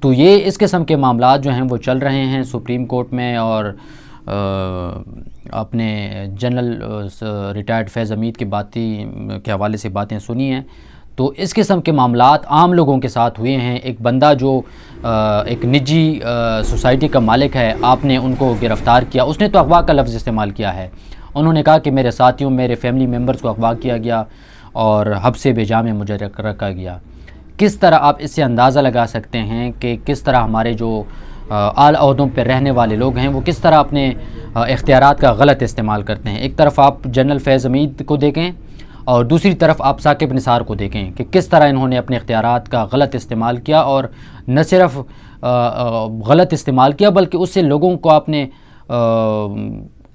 تو یہ اس قسم کے معاملات جو ہیں وہ چل رہے ہیں سپریم کورٹ میں، اور اپنے جنرل ریٹائرڈ فیض حمید کی کے حوالے سے باتیں سنی ہیں. تو اس قسم کے معاملات عام لوگوں کے ساتھ ہوئے ہیں. ایک بندہ جو ایک نجی سوسائٹی کا مالک ہے، آپ نے ان کو گرفتار کیا، اس نے تو اغوا کا لفظ استعمال کیا ہے. انہوں نے کہا کہ میرے ساتھیوں، میرے فیملی ممبرز کو اغوا کیا گیا اور حبس بجا میں مجھے رکھا گیا. کس طرح آپ اس سے اندازہ لگا سکتے ہیں کہ کس طرح ہمارے جو اعلیٰ عہدوں پہ رہنے والے لوگ ہیں وہ کس طرح اپنے اختیارات کا غلط استعمال کرتے ہیں. ایک طرف آپ جنرل فیض حمید کو دیکھیں اور دوسری طرف آپ ثاقب نثار کو دیکھیں کہ کس طرح انہوں نے اپنے اختیارات کا غلط استعمال کیا، اور نہ صرف غلط استعمال کیا بلکہ اس سے لوگوں کو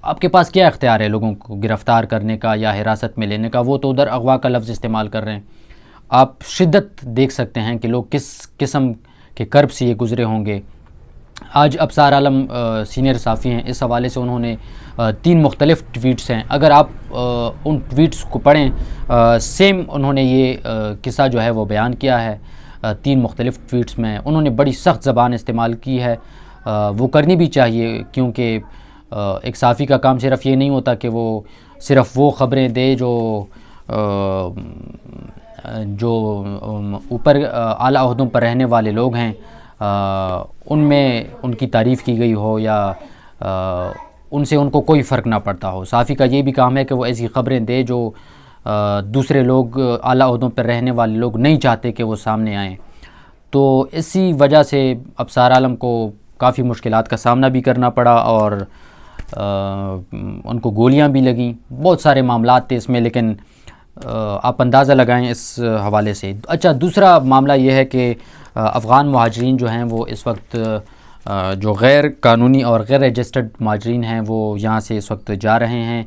آپ کے پاس کیا اختیار ہے لوگوں کو گرفتار کرنے کا یا حراست میں لینے کا؟ وہ تو ادھر اغوا کا لفظ استعمال کر رہے ہیں. آپ شدت دیکھ سکتے ہیں کہ لوگ کس قسم کے کرب سے یہ گزرے ہوں گے. آج ابصار عالم سینئر صحافی ہیں، اس حوالے سے انہوں نے 3 مختلف ٹویٹس ہیں. اگر آپ ان ٹویٹس کو پڑھیں، سیم انہوں نے یہ قصہ جو ہے وہ بیان کیا ہے 3 مختلف ٹویٹس میں. انہوں نے بڑی سخت زبان استعمال کی ہے. وہ کرنی بھی چاہیے، کیونکہ ایک صحافی کا کام صرف یہ نہیں ہوتا کہ وہ صرف وہ خبریں دے جو اوپر اعلیٰ عہدوں پر رہنے والے لوگ ہیں ان میں ان کی تعریف کی گئی ہو یا ان سے ان کو کوئی فرق نہ پڑتا ہو. صحافی کا یہ بھی کام ہے کہ وہ ایسی خبریں دے جو دوسرے لوگ، اعلیٰ عہدوں پر رہنے والے لوگ نہیں چاہتے کہ وہ سامنے آئیں. تو اسی وجہ سے ابصار عالم کو کافی مشکلات کا سامنا بھی کرنا پڑا اور ان کو گولیاں بھی لگیں. بہت سارے معاملات تھے اس میں، لیکن آپ اندازہ لگائیں اس حوالے سے. اچھا، دوسرا معاملہ یہ ہے کہ افغان مہاجرین جو ہیں وہ اس وقت جو غیر قانونی اور غیر رجسٹرڈ مہاجرین ہیں وہ یہاں سے اس وقت جا رہے ہیں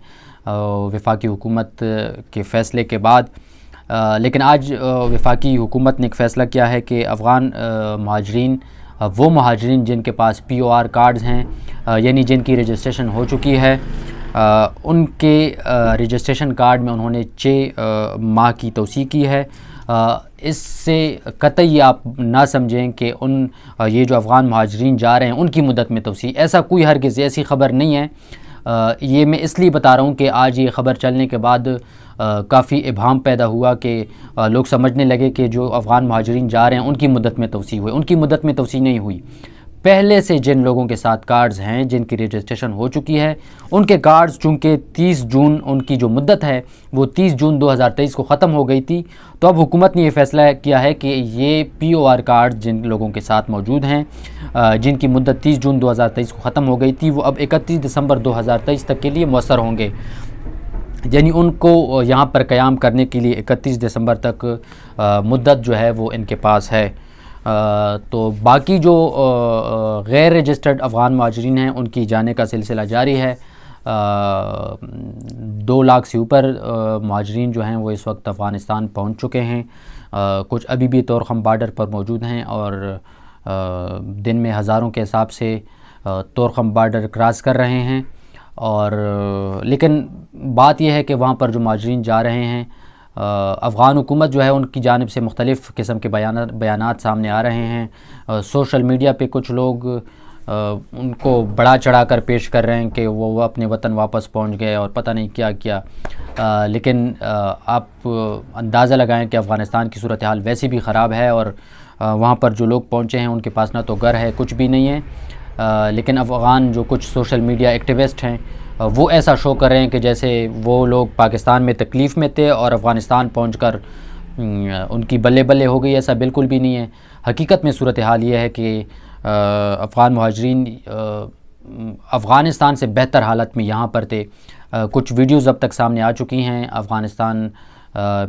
وفاقی حکومت کے فیصلے کے بعد. لیکن آج وفاقی حکومت نے ایک فیصلہ کیا ہے کہ افغان مہاجرین، وہ مہاجرین جن کے پاس POR کارڈز ہیں، یعنی جن کی رجسٹریشن ہو چکی ہے، ان کے رجسٹریشن کارڈ میں انہوں نے 6 ماہ کی توسیع کی ہے. اس سے قطعی آپ نہ سمجھیں کہ یہ جو افغان مہاجرین جا رہے ہیں ان کی مدت میں توسیع، ایسا کوئی ہرگز ایسی خبر نہیں ہے. یہ میں اس لیے بتا رہا ہوں کہ آج یہ خبر چلنے کے بعد کافی ابہام پیدا ہوا کہ لوگ سمجھنے لگے کہ جو افغان مہاجرین جا رہے ہیں ان کی مدت میں توسیع ہوئی. ان کی مدت میں توسیع نہیں ہوئی. پہلے سے جن لوگوں کے ساتھ کارڈز ہیں، جن کی رجسٹریشن ہو چکی ہے، ان کے کارڈز چونکہ 30 جون ان کی جو مدت ہے وہ 30 جون 2023 کو ختم ہو گئی تھی، تو اب حکومت نے یہ فیصلہ کیا ہے کہ یہ POR کارڈ جن لوگوں کے ساتھ موجود ہیں، جن کی مدت 30 جون 2023 کو ختم ہو گئی تھی، وہ اب 31 دسمبر 2023 تک کے لیے مؤثر ہوں گے. یعنی ان کو یہاں پر قیام کرنے کے لیے 31 دسمبر تک مدت جو ہے وہ ان کے پاس ہے. تو باقی جو غیر رجسٹرڈ افغان مہاجرین ہیں ان کی جانے کا سلسلہ جاری ہے. 2 لاکھ سے اوپر مہاجرین جو ہیں وہ اس وقت افغانستان پہنچ چکے ہیں. کچھ ابھی بھی طورخم بارڈر پر موجود ہیں اور دن میں ہزاروں کے حساب سے طورخم بارڈر کراس کر رہے ہیں. اور لیکن بات یہ ہے کہ وہاں پر جو مہاجرین جا رہے ہیں، افغان حکومت جو ہے ان کی جانب سے مختلف قسم کے بیانات سامنے آ رہے ہیں. سوشل میڈیا پہ کچھ لوگ ان کو بڑا چڑھا کر پیش کر رہے ہیں کہ وہ اپنے وطن واپس پہنچ گئے اور پتہ نہیں کیا کیا. لیکن آپ اندازہ لگائیں کہ افغانستان کی صورتحال ویسے بھی خراب ہے اور وہاں پر جو لوگ پہنچے ہیں ان کے پاس نہ تو گھر ہے، کچھ بھی نہیں ہے. لیکن افغان جو کچھ سوشل میڈیا ایکٹیوسٹ ہیں وہ ایسا شو کر رہے ہیں کہ جیسے وہ لوگ پاکستان میں تکلیف میں تھے اور افغانستان پہنچ کر ان کی بلے بلے ہو گئی. ایسا بالکل بھی نہیں ہے. حقیقت میں صورتحال یہ ہے کہ افغان مہاجرین افغانستان سے بہتر حالت میں یہاں پر تھے. کچھ ویڈیوز اب تک سامنے آ چکی ہیں افغانستان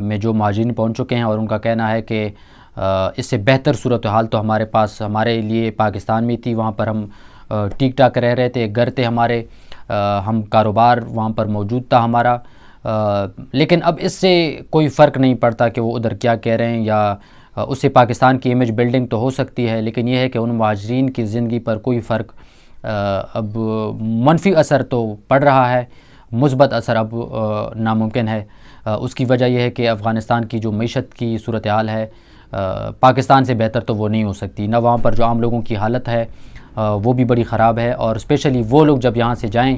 میں جو مہاجرین پہنچ چکے ہیں، اور ان کا کہنا ہے کہ اس سے بہتر صورتحال تو ہمارے لیے پاکستان میں تھی. وہاں پر ہم ٹھیک ٹھاک رہ رہے تھے، گھر تھے ہمارے، ہم کاروبار وہاں پر موجود تھا ہمارا. لیکن اب اس سے کوئی فرق نہیں پڑتا کہ وہ ادھر کیا کہہ رہے ہیں، یا اس سے پاکستان کی امیج بلڈنگ تو ہو سکتی ہے، لیکن یہ ہے کہ ان مہاجرین کی زندگی پر کوئی فرق اب منفی اثر تو پڑ رہا ہے، مثبت اثر اب ناممکن ہے. اس کی وجہ یہ ہے کہ افغانستان کی جو معیشت کی صورتحال ہے پاکستان سے بہتر تو وہ نہیں ہو سکتی. نہ وہاں پر جو عام لوگوں کی حالت ہے وہ بھی بڑی خراب ہے, اور اسپیشلی وہ لوگ جب یہاں سے جائیں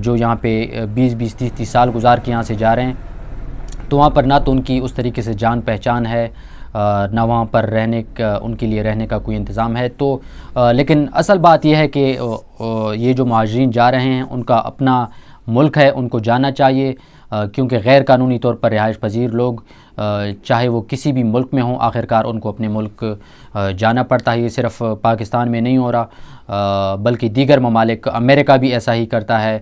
جو یہاں پہ 20 30 سال گزار کے یہاں سے جا رہے ہیں, تو وہاں پر نہ تو ان کی اس طریقے سے جان پہچان ہے, نہ وہاں پر رہنے کا ان کے لیے رہنے کا کوئی انتظام ہے. تو لیکن اصل بات یہ ہے کہ یہ جو مہاجرین جا رہے ہیں ان کا اپنا ملک ہے, ان کو جانا چاہیے, کیونکہ غیر قانونی طور پر رہائش پذیر لوگ چاہے وہ کسی بھی ملک میں ہوں, آخرکار ان کو اپنے ملک جانا پڑتا ہے. یہ صرف پاکستان میں نہیں ہو رہا بلکہ دیگر ممالک, امریکہ بھی ایسا ہی کرتا ہے,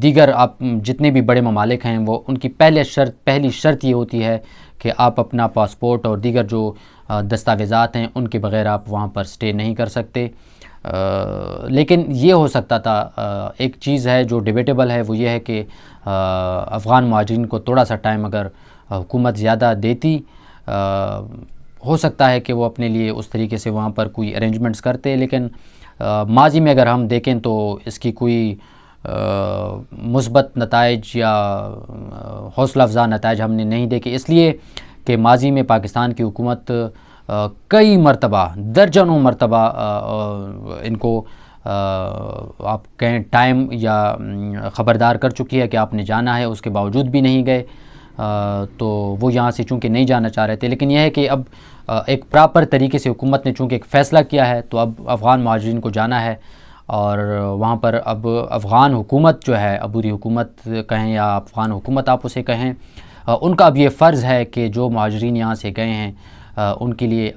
دیگر آپ جتنے بھی بڑے ممالک ہیں وہ ان کی پہلی شرط یہ ہوتی ہے کہ آپ اپنا پاسپورٹ اور دیگر جو دستاویزات ہیں ان کے بغیر آپ وہاں پر سٹے نہیں کر سکتے. لیکن یہ ہو سکتا تھا, ایک چیز ہے جو ڈیبیٹیبل ہے, وہ یہ ہے کہ افغان مہاجرین کو تھوڑا سا ٹائم اگر حکومت زیادہ دیتی, ہو سکتا ہے کہ وہ اپنے لیے اس طریقے سے وہاں پر کوئی ارینجمنٹس کرتے. لیکن ماضی میں اگر ہم دیکھیں تو اس کی کوئی مثبت نتائج یا حوصلہ افزا نتائج ہم نے نہیں دیکھے, اس لیے کہ ماضی میں پاکستان کی حکومت کئی مرتبہ, درجنوں مرتبہ ان کو آپ کہیں ٹائم یا خبردار کر چکی ہے کہ آپ نے جانا ہے, اس کے باوجود بھی نہیں گئے. تو وہ یہاں سے چونکہ نہیں جانا چاہ رہے تھے, لیکن یہ ہے کہ اب ایک پراپر طریقے سے حکومت نے چونکہ ایک فیصلہ کیا ہے تو اب افغان مہاجرین کو جانا ہے, اور وہاں پر اب افغان حکومت جو ہے, عبوری حکومت کہیں یا افغان حکومت آپ اسے کہیں, ان کا اب یہ فرض ہے کہ جو مہاجرین یہاں سے گئے ہیں ان کے لیے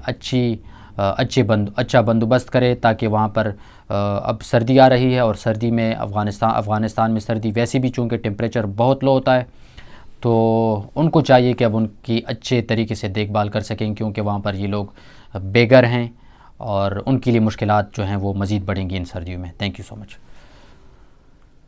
اچھا بندوبست کرے, تاکہ وہاں پر اب سردی آ رہی ہے, اور سردی میں افغانستان میں سردی ویسے بھی چونکہ ٹیمپریچر بہت لو ہوتا ہے, تو ان کو چاہیے کہ اب ان کی اچھے طریقے سے دیکھ بھال کر سکیں, کیونکہ وہاں پر یہ لوگ بے گھر ہیں اور ان کے لیے مشکلات جو ہیں وہ مزید بڑھیں گی ان سردیوں میں. Thank you so much.